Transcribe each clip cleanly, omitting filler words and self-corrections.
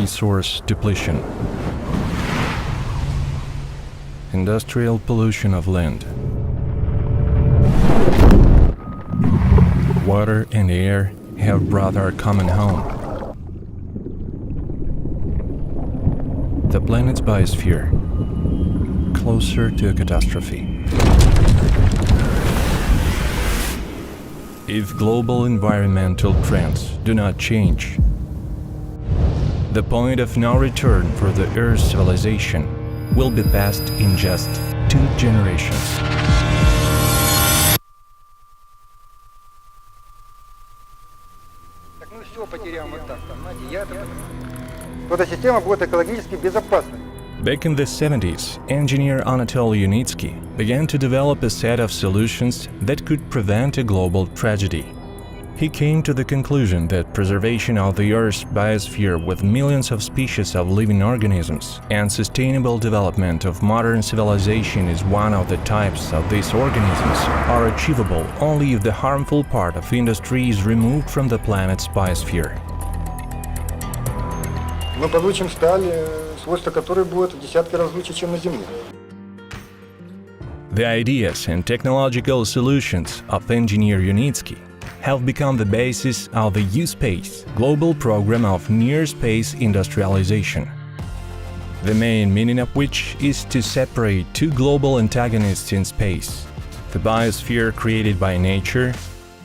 resource depletion, industrial pollution of land, water and air have brought our common home, the planet's biosphere, closer to a catastrophe. If global environmental trends do not change, the point of no return for the Earth's civilization will be passed in just 2 generations. Back in the 70s, engineer Anatoly Unitsky began to develop a set of solutions that could prevent a global tragedy. He came to the conclusion that preservation of the Earth's biosphere with millions of species of living organisms and sustainable development of modern civilization is one of the types of these organisms are achievable only if the harmful part of industry is removed from the planet's biosphere. Мы получим сталь, свойства которой будут в десятки раз лучше, чем на Земле. The ideas and technological solutions of engineer Unitsky have become the basis of the uSpace global program of near-space industrialization, the main meaning of which is to separate 2 global antagonists in space, the biosphere created by nature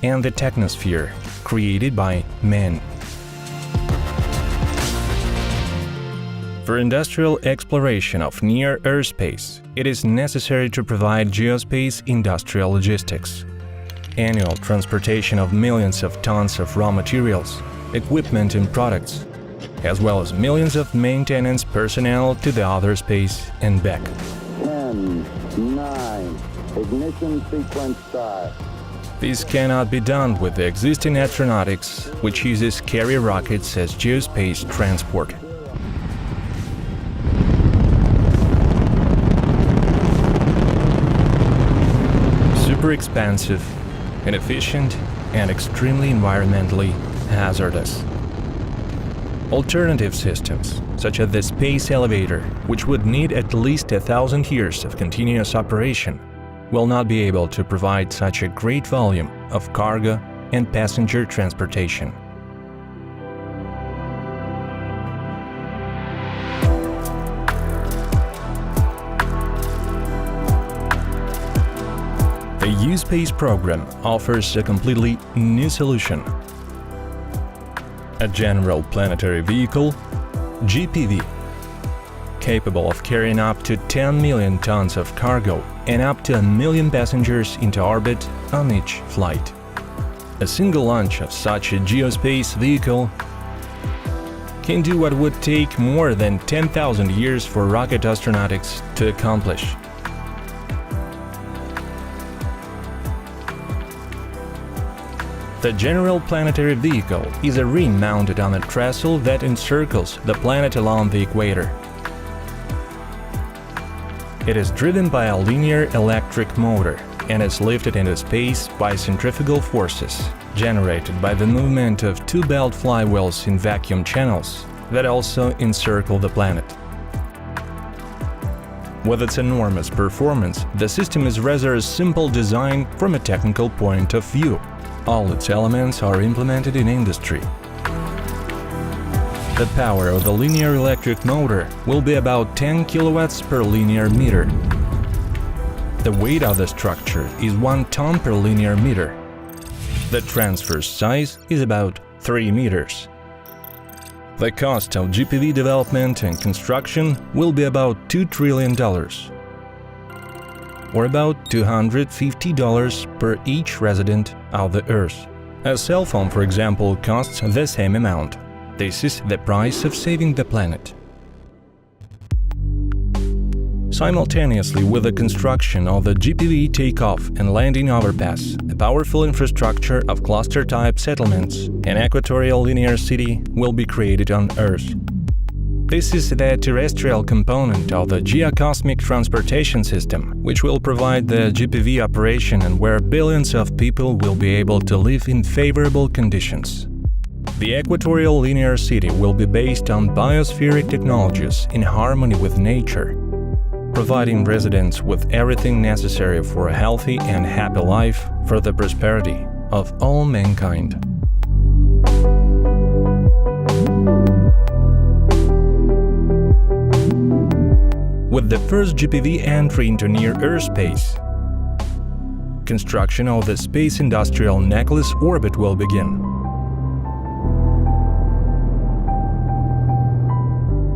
and the technosphere created by man. For industrial exploration of near-Earth space, it is necessary to provide geospace industrial logistics, annual transportation of millions of tons of raw materials, equipment and products, as well as millions of maintenance personnel to the other space and back. 10, 9, ignition sequence start. This cannot be done with the existing astronautics, which uses carrier rockets as geospace transport. Super expensive, inefficient, and extremely environmentally hazardous. Alternative systems, such as the space elevator, which would need at least 1,000 years of continuous operation, will not be able to provide such a great volume of cargo and passenger transportation. The uSpace program offers a completely new solution. A general planetary vehicle, GPV, capable of carrying up to 10 million tons of cargo and up to 1 million passengers into orbit on each flight. A single launch of such a geospace vehicle can do what would take more than 10,000 years for rocket astronautics to accomplish. The general planetary vehicle is a ring mounted on a trestle that encircles the planet along the equator. It is driven by a linear electric motor and is lifted into space by centrifugal forces generated by the movement of 2 belt flywheels in vacuum channels that also encircle the planet. With its enormous performance, the system is rather a simple design from a technical point of view. All its elements are implemented in industry. The power of the linear electric motor will be about 10 kilowatts per linear meter. The weight of the structure is 1 ton per linear meter. The transverse size is about 3 meters. The cost of GPV development and construction will be about $2 trillion, or about $250 per each resident of the Earth. A cell phone, for example, costs the same amount. This is the price of saving the planet. Simultaneously with the construction of the GPV takeoff and landing overpass, a powerful infrastructure of cluster-type settlements, an equatorial linear city, will be created on Earth. This is the terrestrial component of the geocosmic transportation system, which will provide the GPV operation and where billions of people will be able to live in favorable conditions. The equatorial linear city will be based on biospheric technologies in harmony with nature, providing residents with everything necessary for a healthy and happy life for the prosperity of all mankind. With the first GPV entry into near-Earth space, construction of the Space Industrial Necklace orbit will begin.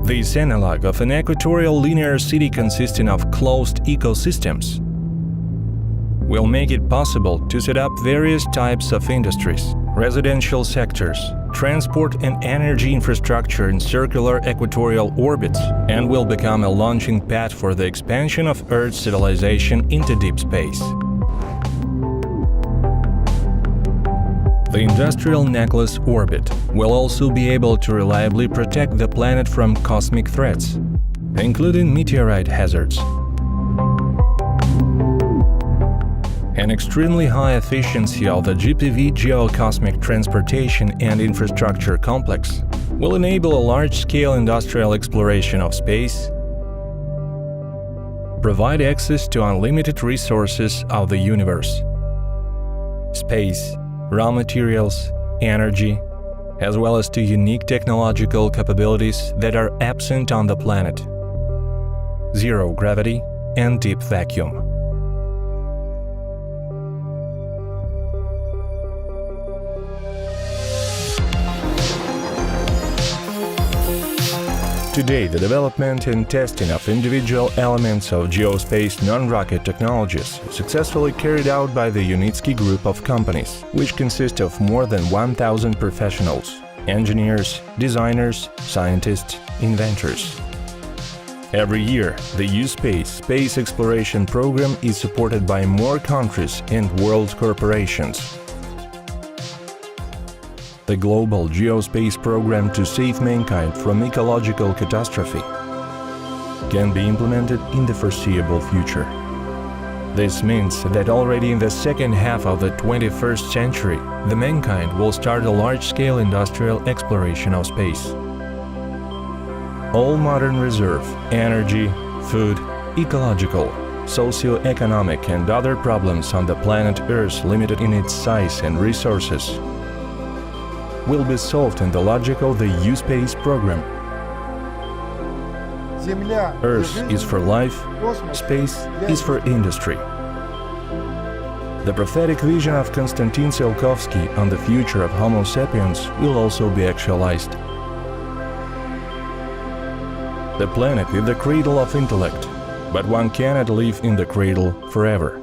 This analog of an equatorial linear city consisting of closed ecosystems will make it possible to set up various types of industries, residential sectors, transport and energy infrastructure in circular equatorial orbits, and will become a launching pad for the expansion of Earth's civilization into deep space. The Industrial Necklace orbit will also be able to reliably protect the planet from cosmic threats, including meteorite hazards. An extremely high efficiency of the GPV Geocosmic Transportation and Infrastructure Complex will enable a large-scale industrial exploration of space, provide access to unlimited resources of the universe, space, raw materials, energy, as well as to unique technological capabilities that are absent on the planet: zero gravity and deep vacuum. Today, the development and testing of individual elements of geospace non-rocket technologies is successfully carried out by the Unitsky Group of companies, which consist of more than 1,000 professionals, engineers, designers, scientists, inventors. Every year, the uSpace space exploration program is supported by more countries and world corporations. The global geospace program to save mankind from ecological catastrophe can be implemented in the foreseeable future. This means that already in the second half of the 21st century, the mankind will start a large-scale industrial exploration of space. All modern reserve, energy, food, ecological, socio-economic and other problems on the planet Earth limited in its size and resources will be solved in the logic of the uSpace program. Earth is for life, space is for industry. The prophetic vision of Konstantin Tsiolkovsky on the future of Homo sapiens will also be actualized. The planet is the cradle of intellect, but one cannot live in the cradle forever.